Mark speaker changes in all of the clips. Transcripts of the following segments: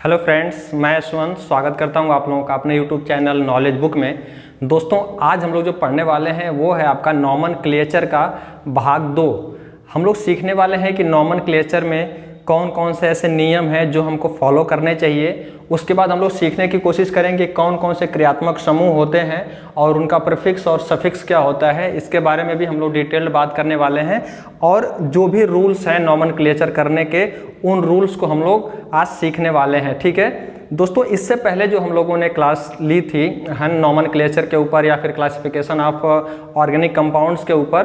Speaker 1: Hello friends, मैं यशवंत स्वागत करता हूं आप लोगों का अपने यूट्यूब चैनल नॉलेज बुक में। दोस्तों, आज हम लोग जो पढ़ने वाले हैं वो है आपका नॉमेनक्लेचर का भाग 2। हम लोग सीखने वाले हैं कि नॉमेनक्लेचर में कौन कौन से ऐसे नियम हैं जो हमको फॉलो करने चाहिए। उसके बाद हम लोग सीखने की कोशिश करेंगे कौन कौन से क्रियात्मक समूह होते हैं और उनका प्रीफिक्स और सफिक्स क्या होता है, इसके बारे में भी हम लोग डिटेल्ड बात करने वाले हैं। और जो भी रूल्स हैं नॉमेनक्लेचर करने के, उन रूल्स को हम लोग आज सीखने वाले हैं। ठीक है दोस्तों, इससे पहले जो हम लोगों ने क्लास ली थी नॉमेनक्लेचर के ऊपर या फिर क्लासिफिकेशन ऑफ ऑर्गेनिक कंपाउंड्स के ऊपर,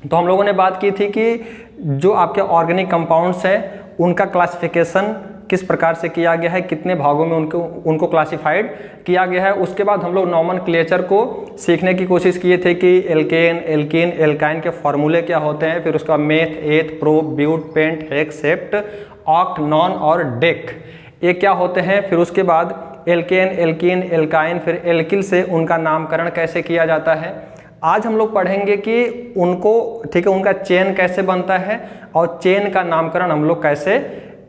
Speaker 1: तो हम लोगों ने बात की थी कि जो आपके ऑर्गेनिक कंपाउंड्स हैं उनका क्लासिफिकेशन किस प्रकार से किया गया है, कितने भागों में उनको क्लासिफाइड किया गया है। उसके बाद हम लोग नॉमेनक्लेचर को सीखने की कोशिश किए थे कि एल्केन, एल्कीन, एल्काइन के फॉर्मूले क्या होते हैं, फिर उसका meth, eth, pro, but, pent, hex, sept, oct, non और डेक ये क्या होते हैं। फिर उसके बाद एल्केन, एल्कीन, एल्काइन, फिर एल्किल से उनका नामकरण कैसे किया जाता है। आज हम लोग पढ़ेंगे कि उनको ठीक है उनका चेन कैसे बनता है और चेन का नामकरण हम लोग कैसे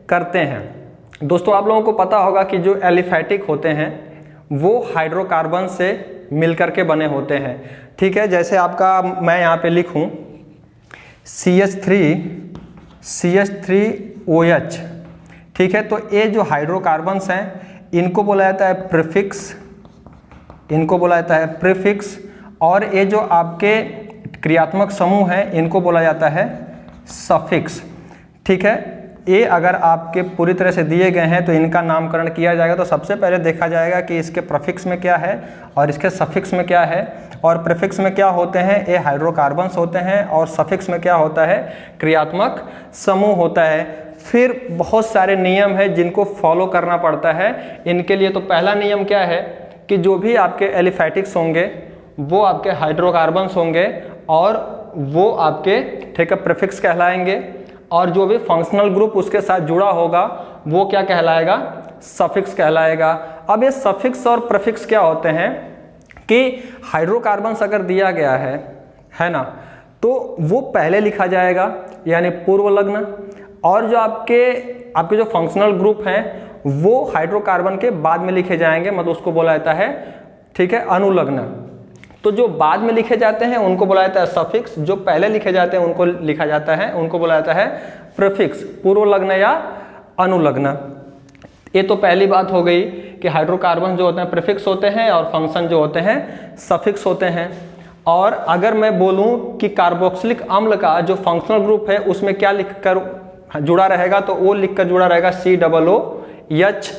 Speaker 1: करते हैं। दोस्तों, आप लोगों को पता होगा कि जो एलिफैटिक होते हैं वो हाइड्रोकार्बन से मिलकर के बने होते हैं। ठीक है, जैसे आपका मैं यहाँ पे लिखूँ CH3OH। ठीक है, तो ये जो हाइड्रोकार्बन्स हैं इनको बोला जाता है प्रीफिक्स, और ये जो आपके क्रियात्मक समूह हैं इनको बोला जाता है सफिक्स। ठीक है, ये अगर आपके पूरी तरह से दिए गए हैं तो इनका नामकरण किया जाएगा। तो सबसे पहले देखा जाएगा कि इसके प्रीफिक्स में क्या है और इसके सफिक्स में क्या है। और प्रीफिक्स में क्या होते हैं, ये हाइड्रोकार्बन्स होते हैं, और सफिक्स में क्या होता है, क्रियात्मक समूह होता है। फिर बहुत सारे नियम हैं जिनको फॉलो करना पड़ता है इनके लिए। तो पहला नियम क्या है कि जो भी आपके एलिफैटिक्स होंगे वो आपके हाइड्रोकार्बन्स होंगे और वो आपके ठीक है प्रीफिक्स कहलाएंगे, और जो भी फंक्शनल ग्रुप उसके साथ जुड़ा होगा वो क्या कहलाएगा, सफिक्स कहलाएगा। अब ये सफिक्स और प्रीफिक्स क्या होते हैं कि हाइड्रोकार्बन्स अगर दिया गया है ना, तो वो पहले लिखा जाएगा यानी पूर्व लग्न, और जो आपके जो फंक्शनल ग्रुप हैं वो हाइड्रोकार्बन के बाद में लिखे जाएंगे, मतलब उसको बोला जाता है ठीक है अनुलग्न। तो जो बाद में लिखे जाते हैं उनको बोला जाता है सफिक्स, जो पहले लिखे जाते हैं उनको बोला जाता है प्रीफिक्स, पूर्व लग्न या अनुलग्न। ये तो पहली बात हो गई कि हाइड्रोकार्बन जो होते हैं प्रीफिक्स होते हैं और फंक्शन जो होते हैं सफिक्स होते हैं। और अगर मैं बोलूं कि कार्बोक्सिलिक अम्ल का जो फंक्शनल ग्रुप है उसमें क्या लिखकर जुड़ा रहेगा, तो वो लिखकर जुड़ा रहेगा COOH।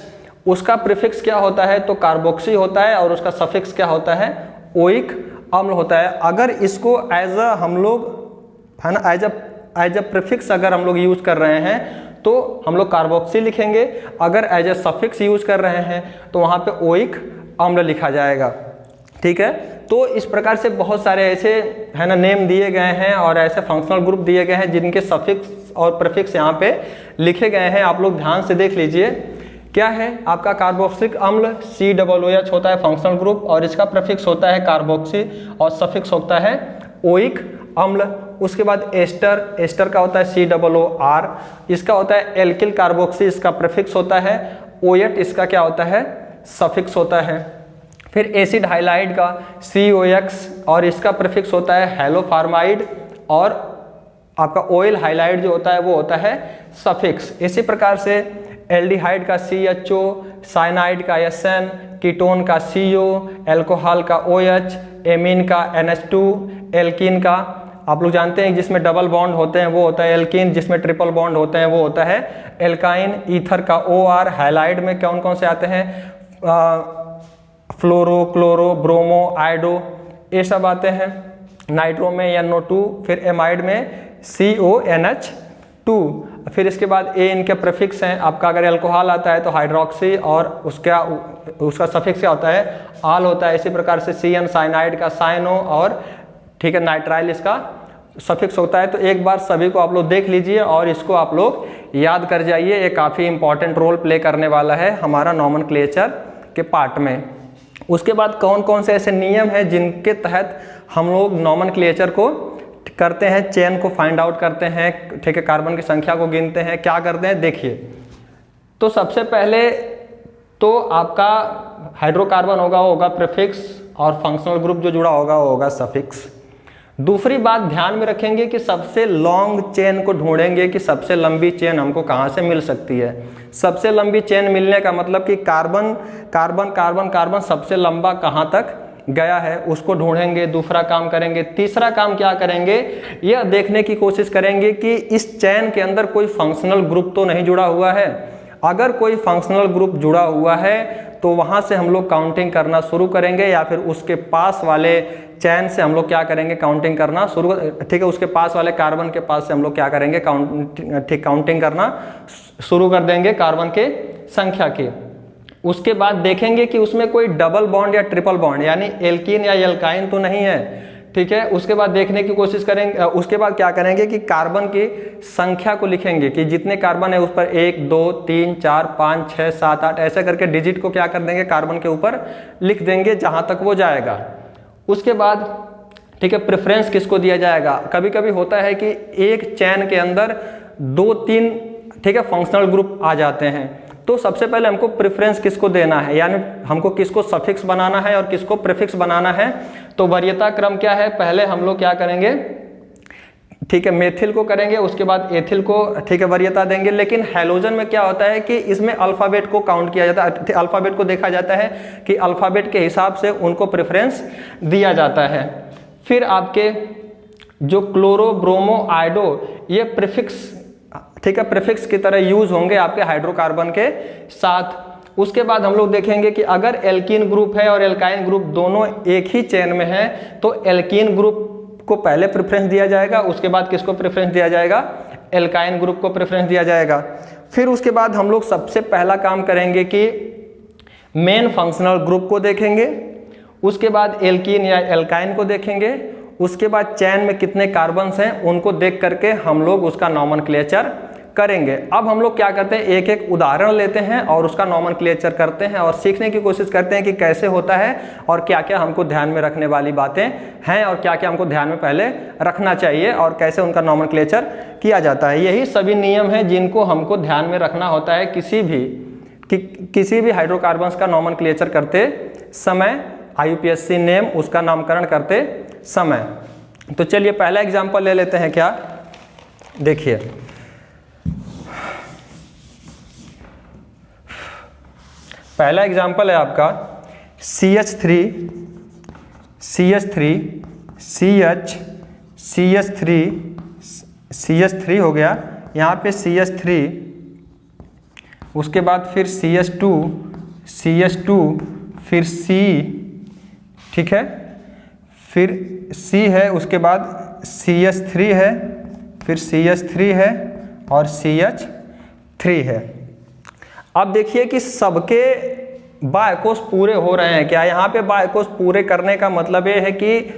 Speaker 1: उसका प्रीफिक्स क्या होता है, तो कार्बोक्सी होता है, और उसका सफिक्स क्या होता है, ओइक अम्ल होता है। अगर इसको एज अ हम लोग है ना एज अ प्रीफिक्स अगर हम लोग यूज कर रहे हैं तो हम लोग कार्बोक्सी लिखेंगे, अगर एज अ सफिक्स यूज कर रहे हैं तो वहाँ पे ओइक अम्ल लिखा जाएगा। ठीक है, तो इस प्रकार से बहुत सारे ऐसे है ना नेम दिए गए हैं और ऐसे फंक्शनल ग्रुप दिए गए हैं जिनके सफिक्स और प्रीफिक्स यहाँ पे लिखे गए हैं। आप लोग ध्यान से देख लीजिए क्या है आपका कार्बोक्सिलिक अम्ल COOH होता है फंक्शनल ग्रुप, और इसका प्रीफिक्स होता है कार्बोक्सी और सफिक्स होता है ओइक अम्ल। उसके बाद एस्टर का होता है COOR, इसका होता है एल्किल कार्बोक्सी, इसका प्रीफिक्स होता है OH, इसका क्या होता है, सफिक्स होता है। फिर एसिड हाइलाइड का COX, और इसका प्रीफिक्स होता है हेलोफार्माइड, और आपका ऑयल हाइलाइड जो होता है वो होता है सफिक्स। इसी प्रकार से एल्डिहाइड का CHO, साइनाइड का SN, कीटोन का CO, एल्कोहल का OH, एमीन का NH2, एल्कीन का आप लोग जानते हैं जिसमें डबल बॉन्ड होते हैं वो होता है एल्कीन, जिसमें ट्रिपल बॉन्ड होते हैं वो होता है एल्काइन। ईथर का OR, हाइलाइड में कौन कौन से आते हैं, फ्लोरो, क्लोरो, ब्रोमो, आइडो, ये सब आते हैं। नाइट्रो में NO2, फिर एमाइड में CONH2। फिर इसके बाद ए इनके प्रीफिक्स हैं। आपका अगर अल्कोहल आता है तो हाइड्रोक्सी, और उसका सफिक्स क्या होता है, आल होता है। इसी प्रकार से CN साइनाइड का साइनो, और ठीक है नाइट्राइल इसका सफिक्स होता है। तो एक बार सभी को आप लोग देख लीजिए और इसको आप लोग याद कर जाइए, ये काफ़ी इंपॉर्टेंट रोल प्ले करने वाला है हमारा नॉमेनक्लेचर के पार्ट में। उसके बाद कौन कौन से ऐसे नियम हैं जिनके तहत हम लोग नॉमेनक्लेचर को करते हैं, चेन को फाइंड आउट करते हैं, ठीक है कार्बन की संख्या को गिनते हैं, क्या करते हैं देखिए। तो सबसे पहले तो आपका हाइड्रोकार्बन होगा वो होगा प्रीफिक्स और फंक्शनल ग्रुप जो जुड़ा होगा वो होगा सफिक्स। दूसरी बात ध्यान में रखेंगे कि सबसे लॉन्ग चेन को ढूंढेंगे कि सबसे लंबी चेन हमको कहाँ से मिल सकती है। सबसे लंबी चेन मिलने का मतलब कि कार्बन कार्बन कार्बन कार्बन सबसे लंबा कहाँ तक गया है उसको ढूंढेंगे, दूसरा काम करेंगे। तीसरा काम क्या करेंगे, यह देखने की कोशिश करेंगे कि इस चेन के अंदर कोई फंक्शनल ग्रुप तो नहीं जुड़ा हुआ है। अगर कोई फंक्शनल ग्रुप जुड़ा हुआ है तो वहाँ से हम लोग काउंटिंग करना शुरू करेंगे, या फिर उसके पास वाले चैन से हम लोग क्या करेंगे काउंटिंग करना शुरू, ठीक है, उसके पास वाले कार्बन के पास से हम लोग क्या करेंगे काउंटिंग करना शुरू कर देंगे कार्बन के संख्या की। उसके बाद देखेंगे कि उसमें कोई डबल बॉन्ड या ट्रिपल बॉन्ड यानी एल्कीन या एल्काइन तो नहीं है, ठीक है। उसके बाद देखने की कोशिश करेंगे, उसके बाद क्या करेंगे कि कार्बन की संख्या को लिखेंगे कि जितने कार्बन है उस पर 1 2 3 4 5 6 7 8 ऐसे करके डिजिट को क्या कर देंगे कार्बन के ऊपर लिख देंगे जहां तक वो जाएगा। उसके बाद ठीक है प्रेफरेंस किसको दिया जाएगा। कभी कभी होता है कि एक चैन के अंदर 2-3 ठीक है फंक्शनल ग्रुप आ जाते हैं, तो सबसे पहले हमको प्रेफरेंस किसको देना है, यानी हमको किसको सफिक्स बनाना है और किसको प्रीफिक्स बनाना है। तो वरीयता क्रम क्या है, पहले हम लोग क्या करेंगे, ठीक है, मेथिल को करेंगे, उसके बाद एथिल को ठीक है वरीयता देंगे। लेकिन हैलोजन में क्या होता है कि इसमें अल्फाबेट को काउंट किया जाता है, अल्फाबेट को देखा जाता है कि अल्फाबेट के हिसाब से उनको प्रेफरेंस दिया जाता है। फिर आपके जो क्लोरो ब्रोमो आयोडो ये प्रीफिक्स ठीक है प्रीफिक्स की तरह यूज होंगे आपके हाइड्रोकार्बन के साथ। उसके बाद हम लोग देखेंगे कि अगर एल्कीन ग्रुप है और एल्काइन ग्रुप दोनों एक ही चेन में है तो एल्कीन ग्रुप को पहले प्रेफरेंस दिया जाएगा, उसके बाद किसको प्रेफरेंस दिया जाएगा, एल्काइन ग्रुप को प्रेफरेंस दिया जाएगा। फिर उसके बाद हम लोग सबसे पहला काम करेंगे कि मेन फंक्शनल ग्रुप को देखेंगे, उसके बाद एल्कीन या एल्काइन को देखेंगे, उसके बाद चैन में कितने कार्बन्स हैं उनको देख करके हम लोग उसका नॉमेनक्लेचर करेंगे। अब हम लोग क्या करते हैं, एक एक उदाहरण लेते हैं और उसका नॉमेनक्लेचर करते हैं और सीखने की कोशिश करते हैं कि कैसे होता है और क्या क्या हमको ध्यान में रखने वाली बातें हैं और क्या क्या हमको ध्यान में पहले रखना चाहिए और कैसे उनका नॉमेनक्लेचर किया जाता है। यही सभी नियम हैं जिनको हमको ध्यान में रखना होता है किसी भी हाइड्रोकार्बन्स का नॉमेनक्लेचर करते समय, IUPAC नेम उसका नामकरण करते समय। तो चलिए पहला एग्जाम्पल ले लेते हैं। क्या देखिए, पहला एग्जाम्पल है आपका CH3 CH3 हो गया, यहाँ पे CH3, उसके बाद फिर CH2 फिर C, ठीक है, फिर C है, उसके बाद CH3 है, फिर CH3 है और CH3 है। अब देखिए कि सबके बायकोस पूरे हो रहे हैं क्या। यहाँ पे बायकोस पूरे करने का मतलब ये है कि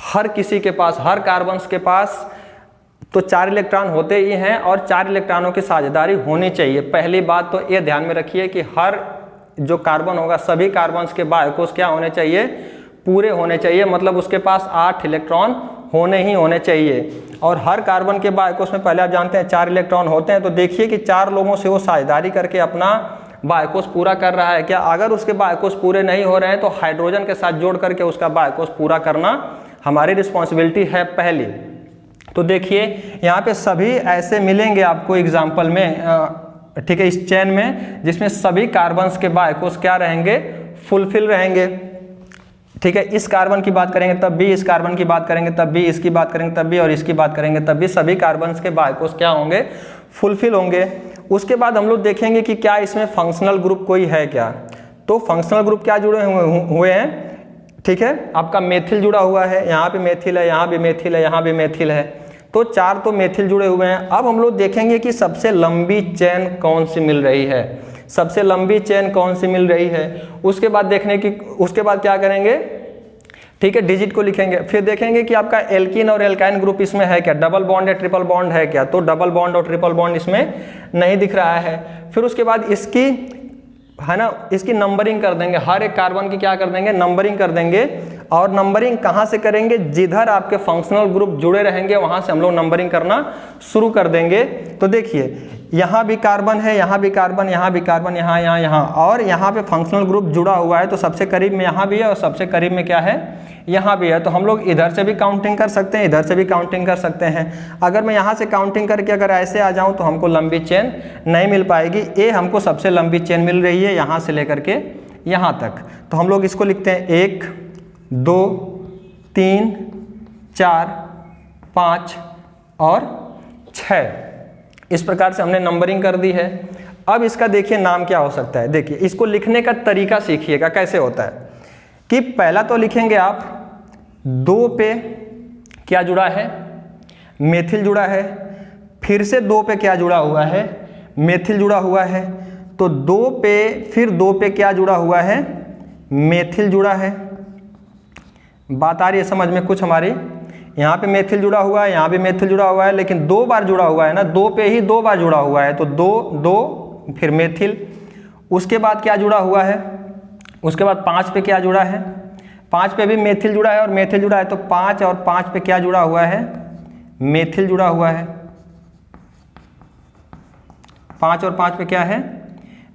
Speaker 1: हर किसी के पास, हर कार्बन्स के पास तो 4 इलेक्ट्रॉन होते ही हैं और 4 इलेक्ट्रॉनों की साझेदारी होनी चाहिए। पहली बात तो ये ध्यान में रखिए कि हर जो कार्बन होगा सभी कार्बन्स के बायकोस क्या होने चाहिए, पूरे होने चाहिए, मतलब उसके पास 8 इलेक्ट्रॉन होने ही होने चाहिए। और हर कार्बन के बायकोस में पहले आप जानते हैं 4 इलेक्ट्रॉन होते हैं, तो देखिए कि 4 लोगों से वो साझेदारी करके अपना बायकोस पूरा कर रहा है क्या। अगर उसके बायकोस पूरे नहीं हो रहे हैं तो हाइड्रोजन के साथ जोड़ करके उसका बायकोस पूरा करना हमारी रिस्पॉन्सिबिलिटी है पहली। तो देखिए यहाँ पे सभी ऐसे मिलेंगे आपको एग्जाम्पल में, ठीक है, इस चेन में जिसमें सभी कार्बन्स के बायकोस क्या रहेंगे, फुलफिल रहेंगे, ठीक है। इस कार्बन की बात करेंगे तब भी, इस कार्बन की बात करेंगे तब भी, इसकी बात करेंगे तब भी और इसकी बात करेंगे तब भी, सभी कार्बन्स के बायकोस क्या होंगे, फुलफिल होंगे। उसके बाद हम लोग देखेंगे कि क्या इसमें फंक्शनल ग्रुप कोई है क्या। तो फंक्शनल ग्रुप क्या जुड़े हुए हैं, ठीक है, आपका मेथिल जुड़ा हुआ है, यहाँ पे मेथिल है, यहाँ भी मेथिल है, यहाँ भी मेथिल है, तो 4 तो मेथिल जुड़े हुए हैं। अब हम लोग देखेंगे कि सबसे लंबी चेन कौन सी मिल रही है, सबसे लंबी चेन कौन सी मिल रही है। उसके बाद उसके बाद क्या करेंगे, ठीक है, डिजिट को लिखेंगे। फिर देखेंगे कि आपका एल्कीन और एल्काइन ग्रुप इसमें है क्या, डबल बॉन्ड या ट्रिपल बॉन्ड है क्या, तो डबल बॉन्ड और ट्रिपल बॉन्ड इसमें नहीं दिख रहा है। फिर उसके बाद इसकी है ना, इसकी नंबरिंग कर देंगे, हर एक कार्बन की क्या कर देंगे, नंबरिंग कर देंगे। और नंबरिंग कहाँ से करेंगे, जिधर आपके फंक्शनल ग्रुप जुड़े रहेंगे वहाँ से हम लोग नंबरिंग करना शुरू कर देंगे। तो देखिए यहाँ भी कार्बन है, यहाँ भी कार्बन, यहाँ भी कार्बन, यहाँ, और यहाँ पे फंक्शनल ग्रुप जुड़ा हुआ है, तो सबसे करीब में यहाँ भी है और सबसे करीब में क्या है, यहाँ भी है। तो हम लोग इधर से भी काउंटिंग कर सकते हैं, इधर से भी काउंटिंग कर सकते हैं। अगर मैं यहाँ से काउंटिंग करके अगर ऐसे आ जाऊँ तो हमको लंबी चेन नहीं मिल पाएगी। ए हमको सबसे लंबी चेन मिल रही है यहाँ से लेकर के यहाँ तक। तो हम लोग इसको लिखते हैं 1 2 3 4 5 और 6। इस प्रकार से हमने नंबरिंग कर दी है। अब इसका देखिए नाम क्या हो सकता है। देखिए इसको लिखने का तरीका सीखिएगा कैसे होता है कि पहला तो लिखेंगे आप 2 पे क्या जुड़ा है, मेथिल जुड़ा है, फिर से 2 पे क्या जुड़ा हुआ है, मेथिल जुड़ा हुआ है, तो 2 पे फिर 2 पे क्या जुड़ा हुआ है, मेथिल जुड़ा है। बात आ रही है समझ में कुछ हमारी? यहाँ पे मेथिल जुड़ा हुआ है, यहाँ भी मेथिल जुड़ा हुआ है, लेकिन 2 बार जुड़ा हुआ है ना, 2 पे ही 2 बार जुड़ा हुआ है, तो 2 2 फिर मेथिल। उसके बाद क्या जुड़ा हुआ है, उसके बाद 5 पे क्या जुड़ा है, 5 पे भी मेथिल जुड़ा है और मेथिल जुड़ा है, तो 5 और 5 पे क्या जुड़ा हुआ है, मेथिल जुड़ा हुआ है। 5 और 5 पे क्या है,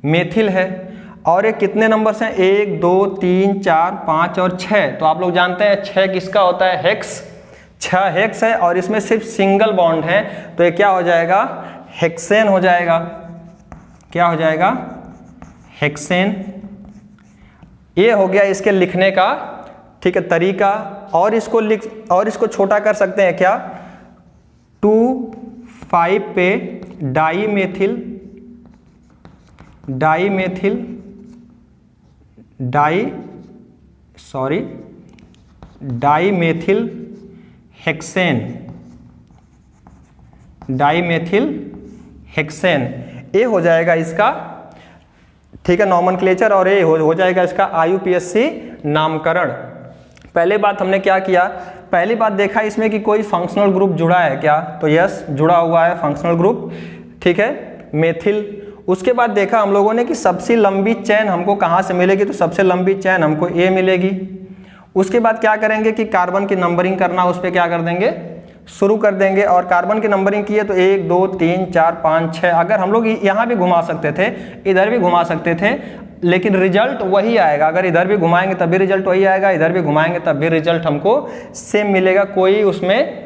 Speaker 1: मेथिल है। और ये कितने नंबर्स हैं, 1 2 3 4 5 और 6। तो आप लोग जानते हैं 6 किसका होता है, हेक्स। 6 हेक्स है और इसमें सिर्फ सिंगल बॉन्ड है, तो ये क्या हो जाएगा, हेक्सेन हो जाएगा। क्या हो जाएगा, हेक्सेन। ये हो गया इसके लिखने का, ठीक है, तरीका। और इसको छोटा कर सकते हैं क्या, 2 5 पे डाईमेथिल हेक्सेन, ये हो जाएगा इसका, ठीक है, नॉमेनक्लेचर। और ये हो जाएगा इसका IUPAC नामकरण। पहले बात हमने क्या किया, पहली बात देखा इसमें कि कोई फंक्शनल ग्रुप जुड़ा है क्या, तो यस जुड़ा हुआ है फंक्शनल ग्रुप, ठीक है, मेथिल। उसके बाद देखा हम लोगों ने कि सबसे लंबी चेन हमको कहाँ से मिलेगी, तो सबसे लंबी चेन हमको ए मिलेगी। उसके बाद क्या करेंगे कि कार्बन की नंबरिंग करना, उस पर क्या कर देंगे, शुरू कर देंगे। और कार्बन की नंबरिंग की है तो 1 2 3 4 5 6। अगर हम लोग यहाँ भी घुमा सकते थे, इधर भी घुमा सकते थे, लेकिन रिजल्ट वही आएगा। अगर इधर भी घुमाएंगे तब भी रिजल्ट वही आएगा, इधर भी घुमाएंगे तब भी रिजल्ट हमको सेम मिलेगा, कोई उसमें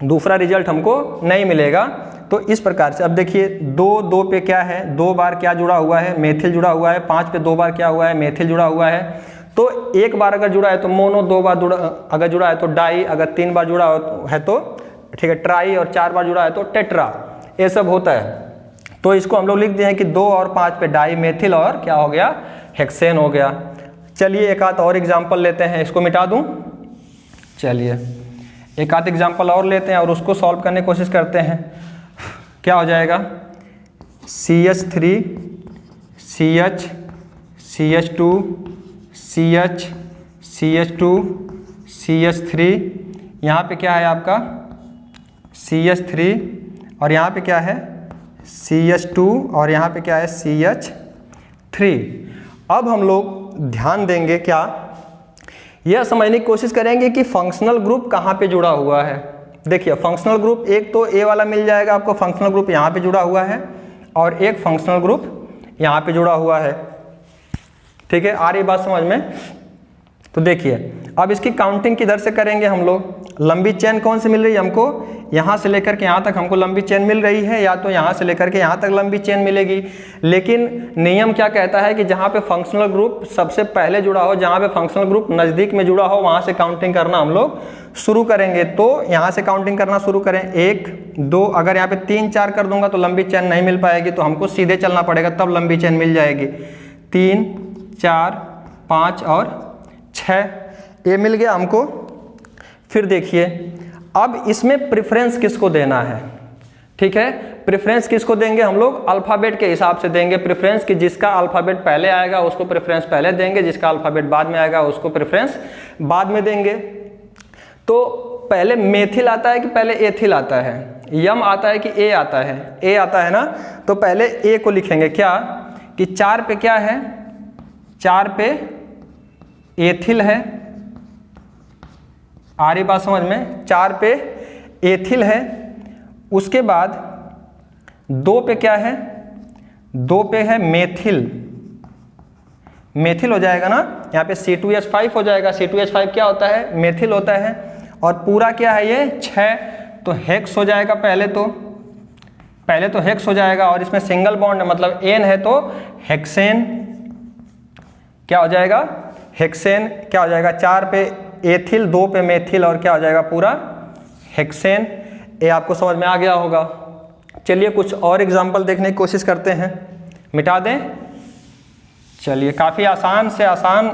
Speaker 1: दूसरा रिजल्ट हमको नहीं मिलेगा। तो इस प्रकार से अब देखिए 2 पे क्या है, 2 बार क्या जुड़ा हुआ है, मेथिल जुड़ा हुआ है। 5 पे 2 बार क्या हुआ है, मेथिल जुड़ा हुआ है। तो 1 बार अगर जुड़ा है तो मोनो, 2 बार अगर जुड़ा है तो डाई, अगर 3 बार जुड़ा है तो ठीक है ट्राई, और 4 बार जुड़ा है तो टेट्रा, ये सब होता है। तो इसको हम लोग लिख दिए हैं कि 2 और 5 पे डाई मेथिल और क्या हो गया, हेक्सेन हो गया। चलिए एक आध और एग्जाम्पल लेते हैं, इसको मिटा दूं। चलिए एक आध एग्जाम्पल और लेते हैं और उसको सॉल्व करने की कोशिश करते हैं। क्या हो जाएगा, CH3 CH CH2 CH CH2 CH3, यहाँ पे क्या है आपका CH3 और यहाँ पे क्या है CH2 और यहाँ पे क्या है CH3। अब हम लोग ध्यान देंगे, क्या यह समझने की कोशिश करेंगे कि फंक्शनल ग्रुप कहाँ पे जुड़ा हुआ है। देखिए फंक्शनल ग्रुप एक तो ए वाला मिल जाएगा आपको, फंक्शनल ग्रुप यहाँ पे जुड़ा हुआ है और एक फंक्शनल ग्रुप यहाँ पे जुड़ा हुआ है, ठीक है, आ रही बात समझ में। तो देखिए अब इसकी काउंटिंग किधर से करेंगे हम लोग, लंबी चेन कौन सी मिल रही है हमको, यहाँ से लेकर के यहाँ तक हमको लंबी चेन मिल रही है, या तो यहाँ से लेकर के यहाँ तक लंबी चेन मिलेगी। लेकिन नियम क्या कहता है कि जहाँ पे फंक्शनल ग्रुप सबसे पहले जुड़ा हो, जहाँ पे फंक्शनल ग्रुप नज़दीक में जुड़ा हो, वहाँ से काउंटिंग करना हम लोग शुरू करेंगे। तो यहाँ से काउंटिंग करना शुरू करें, 1 2, अगर यहाँ पे 3 4 कर दूंगा तो लंबी चेन नहीं मिल पाएगी, तो हमको सीधे चलना पड़ेगा तब लंबी चेन मिल जाएगी। 3 4 5 और 6, ये मिल गया हमको। फिर देखिए अब इसमें प्रेफरेंस किसको देना है, ठीक है, प्रेफरेंस किसको देंगे हम लोग, अल्फ़ाबेट के हिसाब से देंगे प्रेफरेंस, कि जिसका अल्फ़ाबेट पहले आएगा उसको प्रेफरेंस पहले देंगे, जिसका अल्फ़ाबेट बाद में आएगा उसको प्रेफरेंस बाद में देंगे। तो पहले मेथिल आता है कि पहले एथिल आता है, यम आता है कि ए आता है, ए आता है ना, तो पहले ए को लिखेंगे क्या कि 4 पे क्या है, 4 पे एथिल है, आ रही बात समझ में, 4 पे एथिल है। उसके बाद 2 पे क्या है, 2 पे है मेथिल, मेथिल हो जाएगा ना, यहाँ पे C2H5 हो जाएगा। C2H5 क्या होता है, मेथिल होता है। और पूरा क्या है ये 6, तो हेक्स हो जाएगा पहले तो हेक्स हो जाएगा। और इसमें सिंगल बॉन्ड है मतलब N है तो हेक्सेन क्या हो जाएगा, हेक्सेन क्या हो जाएगा, 4 पे एथिल, 2 पे मेथिल और क्या हो जाएगा पूरा हेक्सेन। ये आपको समझ में आ गया होगा। चलिए कुछ और एग्जाम्पल देखने की कोशिश करते हैं, मिटा दें। चलिए काफ़ी आसान से आसान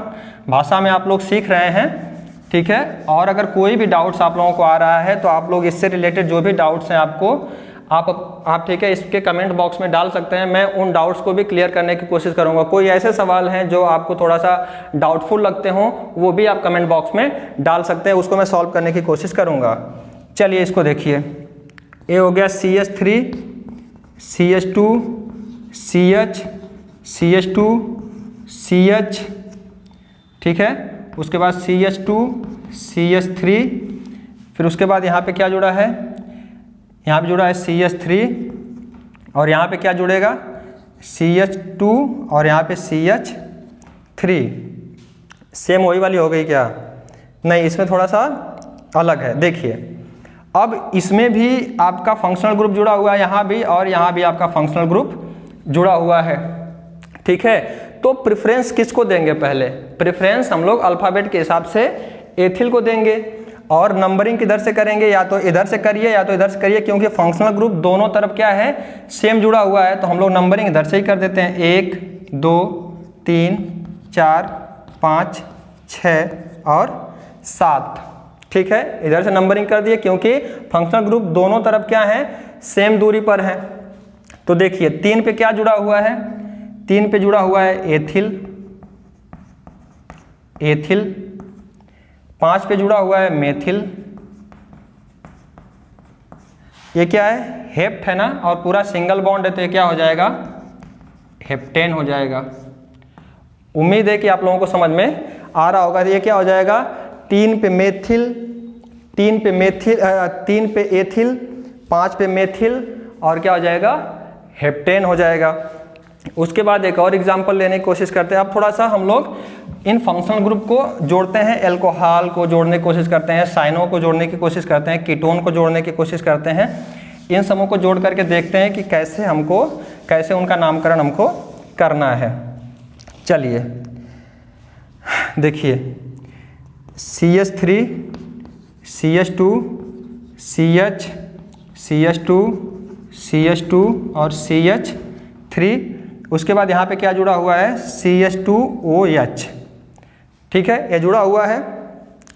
Speaker 1: भाषा में आप लोग सीख रहे हैं, ठीक है। और अगर कोई भी डाउट्स आप लोगों को आ रहा है तो आप लोग इससे रिलेटेड जो भी डाउट्स हैं आपको आप ठीक है इसके कमेंट बॉक्स में डाल सकते हैं। मैं उन डाउट्स को भी क्लियर करने की कोशिश करूंगा। कोई ऐसे सवाल हैं जो आपको थोड़ा सा डाउटफुल लगते हों वो भी आप कमेंट बॉक्स में डाल सकते हैं, उसको मैं सॉल्व करने की कोशिश करूंगा। चलिए इसको देखिए, ये हो गया CH3 CH2 CH CH2 CH, ठीक है। उसके बाद CH2 CH3, फिर उसके बाद यहाँ पे क्या जुड़ा है, यहाँ पे जुड़ा है CH3 और यहाँ पे क्या जुड़ेगा CH2 और यहाँ पे CH3। सेम वही वाली हो गई क्या, नहीं इसमें थोड़ा सा अलग है। देखिए अब इसमें भी आपका फंक्शनल ग्रुप जुड़ा हुआ है यहाँ भी, और यहाँ भी आपका फंक्शनल ग्रुप जुड़ा हुआ है, ठीक है। तो प्रेफरेंस किसको देंगे, पहले प्रेफरेंस हम लोग अल्फ़ाबेट के हिसाब से एथिल को देंगे। और नंबरिंग किधर से करेंगे, या तो इधर से करिए या तो इधर से करिए, क्योंकि फंक्शनल ग्रुप दोनों तरफ क्या है सेम जुड़ा हुआ है। तो हम लोग नंबरिंग इधर से ही कर देते हैं, 1 2 3 4 5 6 और 7, ठीक है। इधर से नंबरिंग कर दिए क्योंकि फंक्शनल ग्रुप दोनों तरफ क्या है सेम दूरी पर है। तो देखिए 3 पे क्या जुड़ा हुआ है, 3 पे जुड़ा हुआ है एथिल, 5 पे जुड़ा हुआ है मेथिल, ये क्या है हेप्ट है ना, और पूरा सिंगल बॉन्ड है तो ये क्या हो जाएगा हेप्टेन हो जाएगा। उम्मीद है कि आप लोगों को समझ में आ रहा होगा। ये क्या हो जाएगा 3 पे मेथिल, 3 पे एथिल, 5 पे मेथिल और क्या हो जाएगा हेप्टेन हो जाएगा। उसके बाद एक और एग्जांपल लेने की कोशिश करते हैं। अब थोड़ा सा हम लोग इन फंक्शनल ग्रुप को जोड़ते हैं, एल्कोहल को जोड़ने की कोशिश करते हैं, साइनो को जोड़ने की कोशिश करते हैं, कीटोन को जोड़ने की कोशिश करते हैं। इन समूह को जोड़ करके देखते हैं कि कैसे उनका नामकरण हमको करना है। चलिए देखिए CH3 CH2 CH CH2 CH2 और CH3। उसके बाद यहाँ पे क्या जुड़ा हुआ है CH2OH, ठीक है, ये जुड़ा हुआ है।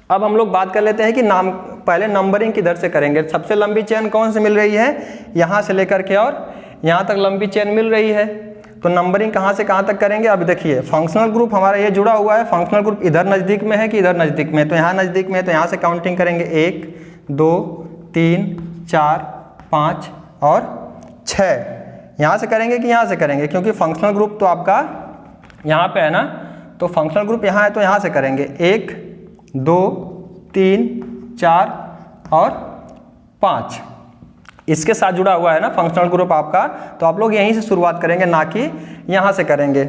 Speaker 1: अब हम लोग बात कर लेते हैं कि पहले नंबरिंग किधर से करेंगे। सबसे लंबी चेन कौन से मिल रही है, यहाँ से लेकर के और यहाँ तक लंबी चेन मिल रही है। तो नंबरिंग कहाँ से कहाँ तक करेंगे। अब देखिए फंक्शनल ग्रुप हमारा ये जुड़ा हुआ है, फंक्शनल ग्रुप इधर नज़दीक में है कि इधर नज़दीक में है, तो यहाँ नज़दीक में है तो यहाँ से काउंटिंग करेंगे 1 2 3 4 5 और 6। यहाँ से करेंगे कि यहाँ से करेंगे, क्योंकि फंक्शनल ग्रुप तो आपका यहाँ पे है ना, तो फंक्शनल ग्रुप यहाँ है तो यहाँ से करेंगे 1 2 3 4 और 5। इसके साथ जुड़ा हुआ है ना फंक्शनल ग्रुप आपका, तो आप लोग यहीं से शुरुआत करेंगे ना कि यहाँ से करेंगे।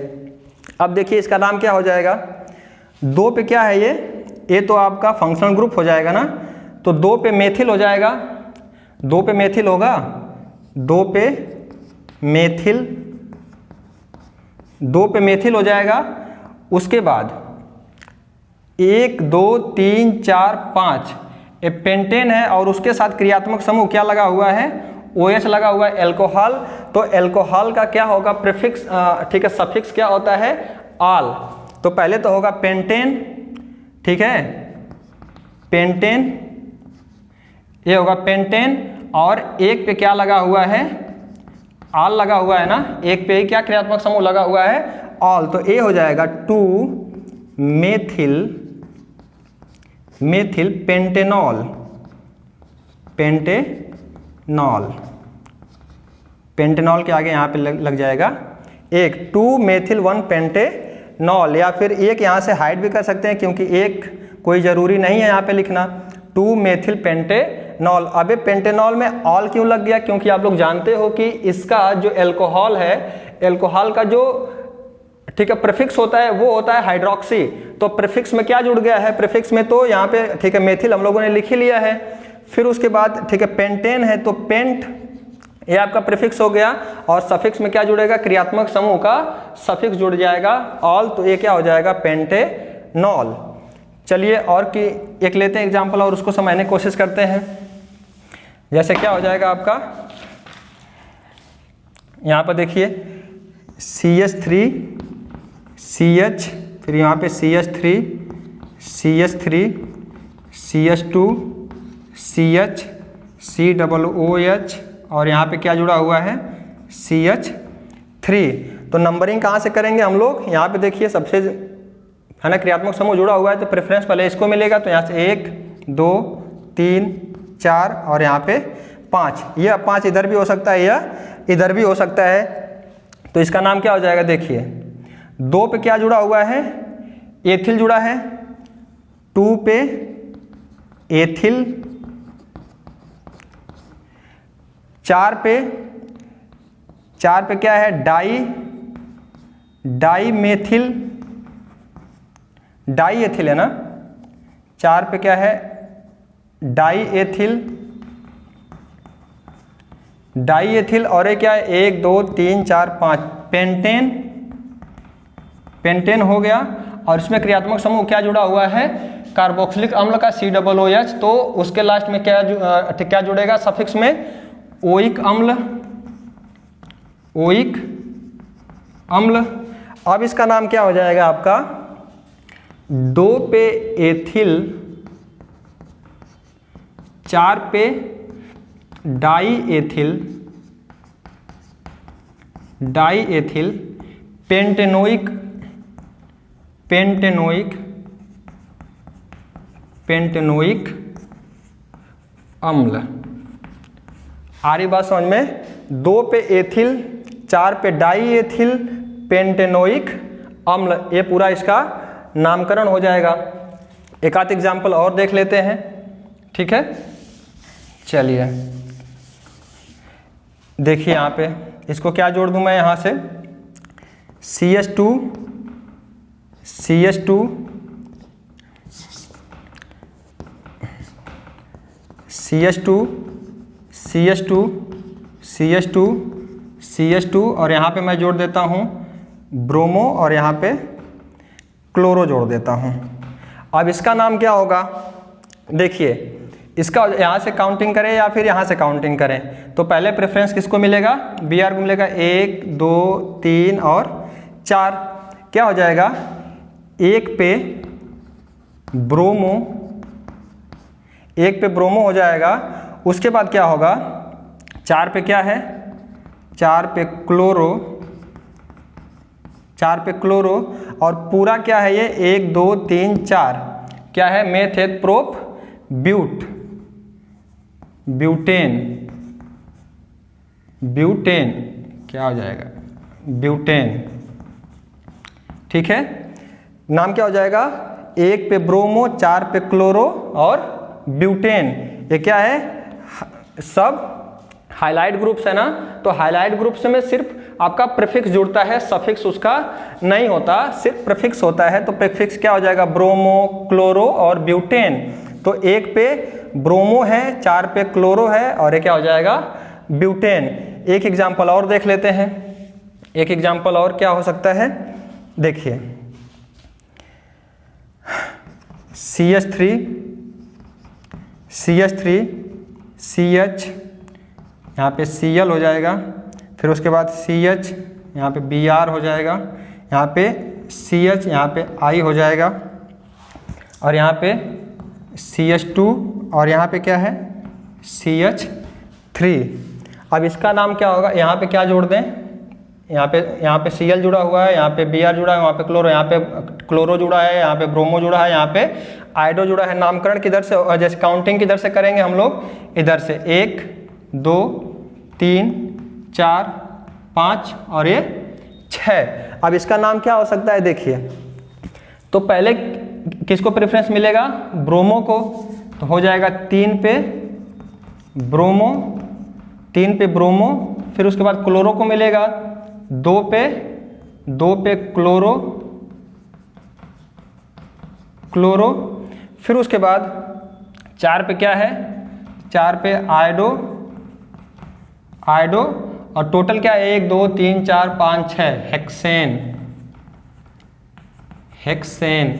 Speaker 1: अब देखिए इसका नाम क्या हो जाएगा, 2 पे क्या है ये तो आपका फंक्शनल ग्रुप हो जाएगा ना, तो 2 पे मेथिल हो जाएगा, 2 पे मेथिल होगा, 2 पे मेथिल हो जाएगा। उसके बाद 1 2 3 4 5 ये पेंटेन है और उसके साथ क्रियात्मक समूह क्या लगा हुआ है OH लगा हुआ है एल्कोहल। तो एल्कोहल का क्या होगा प्रीफिक्स, ठीक है, सफिक्स क्या होता है आल। तो पहले तो होगा पेंटेन, ठीक है, पेंटेन, ये होगा पेंटेन और 1 पे क्या लगा हुआ है आल लगा हुआ है ना, 1 पे क्या क्रियात्मक समूह लगा हुआ है ऑल। तो ये हो जाएगा 2 मेथिल पेंटेनॉल, पेंटेनॉल के आगे यहाँ पे लग जाएगा 1 2 मेथिल 1 पेंटेनॉल, या फिर 1 यहाँ से हाइड भी कर सकते हैं क्योंकि 1 कोई ज़रूरी नहीं है यहाँ पे लिखना, 2 मेथिल पेंटेनॉल नॉल। अबे पेंटेनॉल में ऑल क्यों लग गया? क्योंकि आप लोग जानते हो कि इसका जो एल्कोहल है, एल्कोहल का जो ठीक है प्रीफिक्स होता है वो होता है हाइड्रोक्सी। तो प्रीफिक्स में क्या जुड़ गया है? प्रीफिक्स में तो यहाँ पे ठीक है मेथिल हम लोगों ने लिख ही लिया है। फिर उसके बाद ठीक है पेंटेन है तो पेंट ये आपका प्रीफिक्स हो गया, और सफिक्स में क्या जुड़ेगा? क्रियात्मक समूह का सफिक्स जुड़ जाएगा ऑल, तो ये क्या हो जाएगा? पेंटेनॉल। चलिए और कि एक लेते हैं एग्जाम्पल और उसको समझने की कोशिश करते हैं। जैसे क्या हो जाएगा आपका, यहाँ पर देखिए CH3 CH, फिर यहाँ पे CH3 CH3 CH2 CH COOH, और यहाँ पे क्या जुड़ा हुआ है? CH3। तो नंबरिंग कहाँ से करेंगे हम लोग? यहाँ पे देखिए सबसे है ना क्रियात्मक समूह जुड़ा हुआ है तो प्रेफरेंस पहले इसको मिलेगा, तो यहाँ से 1 2 3 4 और यहाँ पे 5। यह 5 इधर भी हो सकता है या इधर भी हो सकता है, तो इसका नाम क्या हो जाएगा? देखिए 2 पे क्या जुड़ा हुआ है? एथिल जुड़ा है। 2 पे एथिल, 4 पे क्या है? डाई मेथिल, डाई एथिल है ना। 4 पे क्या है? डाई एथिल, और ये क्या है? 1 2 3 4 5 पेंटेन हो गया। और इसमें क्रियात्मक समूह क्या जुड़ा हुआ है? कार्बोक्सिलिक अम्ल का COOH। तो उसके लास्ट में क्या जुड़ेगा सफिक्स में? ओइक अम्ल। अब इसका नाम क्या हो जाएगा आपका? 2 पे एथिल, 4 पे डाई एथिल, पेंटेनोइक अम्ल। आ रही बात समझ में? 2 पे एथिल, 4 पे डाई एथिल, पेंटेनोइक अम्ल, ये पूरा इसका नामकरण हो जाएगा। एक आध एग्जाम्पल और देख लेते हैं, ठीक है। चलिए देखिए यहाँ पे इसको क्या जोड़ दूं मैं यहाँ से? CH2 और यहाँ पे मैं जोड़ देता हूँ ब्रोमो, और यहाँ पे क्लोरो जोड़ देता हूँ। अब इसका नाम क्या होगा? देखिए इसका यहाँ से काउंटिंग करें या फिर यहाँ से काउंटिंग करें, तो पहले प्रेफरेंस किसको मिलेगा? Br को मिलेगा। 1 2 3 और 4। क्या हो जाएगा? 1 पे ब्रोमो हो जाएगा। उसके बाद क्या होगा? 4 पे क्या है? 4 पे क्लोरो, और पूरा क्या है ये? 1 2 3 4 क्या है? मेथेट प्रोप ब्यूटेन क्या हो जाएगा? ब्यूटेन। ठीक है, नाम क्या हो जाएगा? 1 पे ब्रोमो, 4 पे क्लोरो और ब्यूटेन। ये क्या है? सब हाइलाइट ग्रुप्स है ना। तो हाइलाइट ग्रुप्स में सिर्फ आपका प्रीफिक्स जुड़ता है, सफिक्स उसका नहीं होता, सिर्फ प्रीफिक्स होता है। तो प्रीफिक्स क्या हो जाएगा? ब्रोमो, क्लोरो और ब्यूटेन। तो 1 पे ब्रोमो है, 4 पे क्लोरो है, और ये क्या हो जाएगा? ब्यूटेन। एक एग्जाम्पल और देख लेते हैं। एक एग्जाम्पल और क्या हो सकता है? देखिए CH3 CH, यहाँ पे Cl हो जाएगा। फिर उसके बाद CH, यहाँ पे Br हो जाएगा, यहाँ पे CH, यहाँ पे I हो जाएगा, और यहाँ पे CH2, और यहाँ पे क्या है? CH3। अब इसका नाम क्या होगा? यहाँ पे क्या जोड़ दें? यहाँ पे Cl जुड़ा हुआ है, यहाँ पे Br जुड़ा है, वहाँ पे क्लोरो, यहाँ पे क्लोरो जुड़ा है, यहाँ पे ब्रोमो जुड़ा है, यहाँ पे आइडो जुड़ा है। नामकरण किधर से, जैसे काउंटिंग किधर से करेंगे हम लोग? इधर से 1 2 3 4 5 और ये 6। अब इसका नाम क्या हो सकता है? देखिए तो पहले किसको प्रेफरेंस मिलेगा? ब्रोमो को। तो हो जाएगा 3 पे ब्रोमो, 3 पे ब्रोमो, फिर उसके बाद क्लोरो को मिलेगा, 2 पे क्लोरो, फिर उसके बाद 4 पे क्या है, 4 पे आयोडो, और टोटल क्या है 1 2 3 4 5 6 हेक्सेन।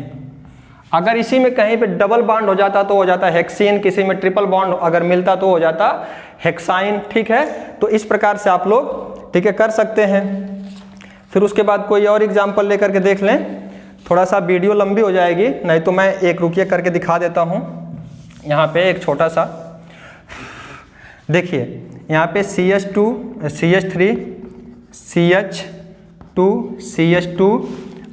Speaker 1: अगर इसी में कहीं पे डबल बॉन्ड हो जाता तो हो जाता हेक्सीन, किसी में ट्रिपल बॉन्ड अगर मिलता तो हो जाता हेक्साइन। ठीक है, तो इस प्रकार से आप लोग ठीक है कर सकते हैं। फिर उसके बाद कोई और एग्जाम्पल लेकर के देख लें, थोड़ा सा वीडियो लंबी हो जाएगी, नहीं तो मैं एक रुकिए करके दिखा देता हूँ। यहाँ पे एक छोटा सा देखिए, यहाँ पे CH2 CH3 CH2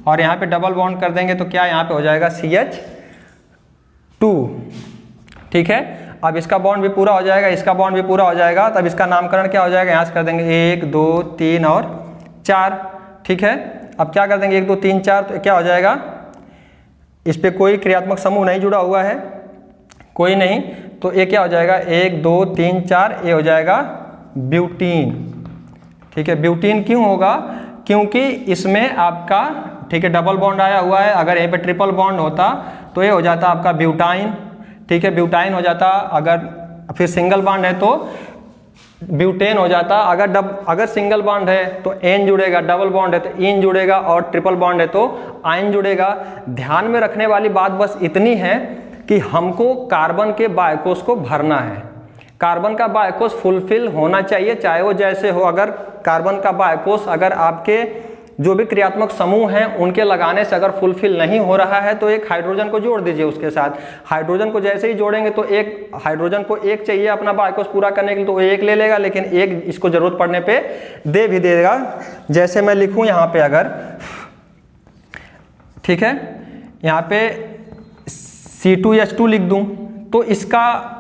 Speaker 1: और यहाँ पे डबल बॉन्ड कर देंगे तो क्या यहाँ पे हो जाएगा CH2। ठीक है, अब इसका बॉन्ड भी पूरा हो जाएगा, इसका बॉन्ड भी पूरा हो जाएगा, तब इसका नामकरण क्या हो जाएगा, यहाँ से कर देंगे 1 2 3 और 4। ठीक है, अब क्या कर देंगे 1 2 3 4, तो क्या हो जाएगा, इस पे कोई क्रियात्मक समूह नहीं जुड़ा हुआ है, कोई नहीं, तो ये क्या हो जाएगा 1 2 3 4, ये हो जाएगा ब्यूटीन। ठीक है, ब्यूटीन क्यों होगा, क्योंकि इसमें आपका ठीक है डबल बॉन्ड आया हुआ है। अगर यहीं पे ट्रिपल बॉन्ड होता तो ये हो जाता आपका ब्यूटाइन। ठीक है, ब्यूटाइन हो जाता, अगर फिर सिंगल बॉन्ड है तो ब्यूटेन हो जाता। अगर सिंगल बॉन्ड है तो एन जुड़ेगा, डबल बॉन्ड है तो इन जुड़ेगा, और ट्रिपल बॉन्ड है तो आइन जुड़ेगा। ध्यान में रखने वाली बात बस इतनी है कि हमको कार्बन के बायकोस को भरना है। कार्बन का बायकोस फुलफिल होना चाहिए, चाहे वो जैसे हो। अगर कार्बन का बायकोस अगर आपके जो भी क्रियात्मक समूह हैं उनके लगाने से अगर फुलफिल नहीं हो रहा है तो एक हाइड्रोजन को जोड़ दीजिए उसके साथ। हाइड्रोजन को जैसे ही जोड़ेंगे तो एक हाइड्रोजन को एक चाहिए अपना बायकोस पूरा करने के लिए, तो वो एक ले लेगा, लेकिन एक इसको जरूरत पड़ने पे दे भी देगा। जैसे मैं लिखूं यहाँ पे अगर, ठीक है, यहाँ पे C2H2 लिख दूं तो इसका,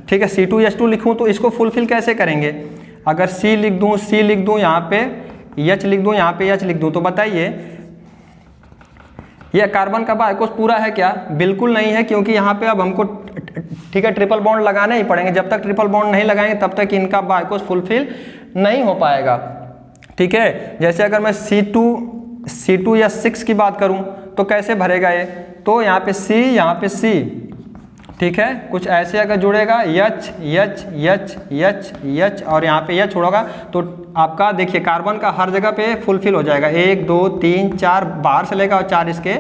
Speaker 1: ठीक है, C2H2 लिखूं तो इसको फुलफिल कैसे करेंगे। अगर C लिख दूं यहाँ पे H लिख दूं, यहाँ पे H लिख दूं, तो बताइए यह कार्बन का बायकोस पूरा है क्या? बिल्कुल नहीं है, क्योंकि यहाँ पे अब हमको ठीक है ट्रिपल बॉन्ड लगाने ही पड़ेंगे। जब तक ट्रिपल बॉन्ड नहीं लगाएंगे तब तक इनका बायकोस फुलफिल नहीं हो पाएगा। ठीक है, जैसे अगर मैं C2 या 6 की बात करूं तो कैसे भरेगा ये, तो यहाँ पे C, यहाँ पे C, ठीक है, कुछ ऐसे अगर जुड़ेगा H और यहाँ पे H होगा तो आपका देखिए कार्बन का हर जगह पे फुलफिल हो जाएगा। 1 2 3 4 बाहर से लेगा और 4 इसके,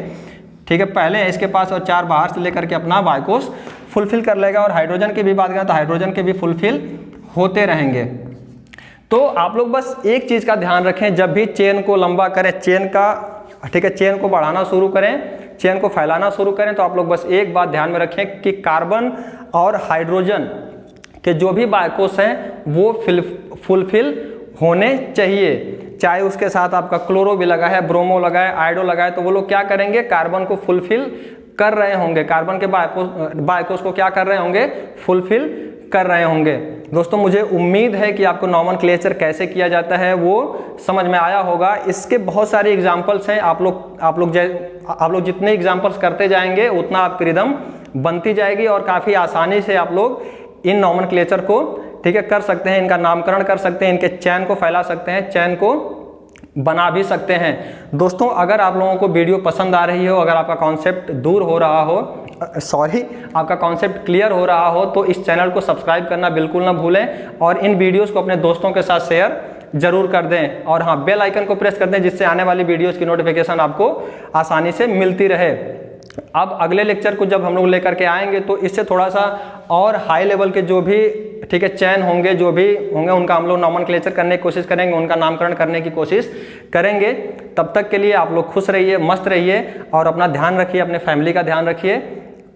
Speaker 1: ठीक है, पहले है इसके पास और 4 बाहर से लेकर के अपना बायकोस फुलफिल कर लेगा। और हाइड्रोजन की भी बात करें तो हाइड्रोजन के भी फुलफिल होते रहेंगे। तो आप लोग बस एक चीज़ का ध्यान रखें, जब भी चेन को लंबा करें, चेन का, ठीक है, चेन को बढ़ाना शुरू करें, चेन को फैलाना शुरू करें, तो आप लोग बस एक बात ध्यान में रखें कि कार्बन और हाइड्रोजन के जो भी बायकोस हैं वो फुलफिल होने चाहिए। चाहे उसके साथ आपका क्लोरो भी लगा है, ब्रोमो लगा है, आयोडो लगा है, तो वो लोग क्या करेंगे, कार्बन को फुलफिल कर रहे होंगे, कार्बन के बायकोस को क्या कर रहे होंगे, फुलफिल कर रहे होंगे। दोस्तों मुझे उम्मीद है कि आपको नॉमेनक्लेचर कैसे किया जाता है वो समझ में आया होगा। इसके बहुत सारे एग्जाम्पल्स हैं, आप लोग जितने एग्जाम्पल्स करते जाएंगे उतना आपकी रिदम बनती जाएगी और काफ़ी आसानी से आप लोग इन नॉमेनक्लेचर को, ठीक है, कर सकते हैं, इनका नामकरण कर सकते हैं, इनके चैन को फैला सकते हैं, चैन को बना भी सकते हैं। दोस्तों अगर आप लोगों को वीडियो पसंद आ रही हो, अगर आपका कॉन्सेप्ट दूर हो रहा हो, आपका कॉन्सेप्ट क्लियर हो रहा हो, तो इस चैनल को सब्सक्राइब करना बिल्कुल ना भूलें और इन वीडियोस को अपने दोस्तों के साथ शेयर जरूर कर दें। और हाँ, बेल आइकन को प्रेस कर दें जिससे आने वाली वीडियोस की नोटिफिकेशन आपको आसानी से मिलती रहे। अब अगले लेक्चर को जब हम लोग लेकर के आएंगे तो इससे थोड़ा सा और हाई लेवल के जो भी, ठीक है, चैन होंगे, जो भी होंगे, उनका हम लोग नॉमेनक्लेचर करने की कोशिश करेंगे, उनका नामकरण करने की कोशिश करेंगे। तब तक के लिए आप लोग खुश रहिए, मस्त रहिए और अपना ध्यान रखिए, अपने फैमिली का ध्यान रखिए।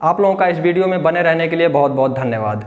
Speaker 1: आप लोगों का इस वीडियो में बने रहने के लिए बहुत बहुत धन्यवाद।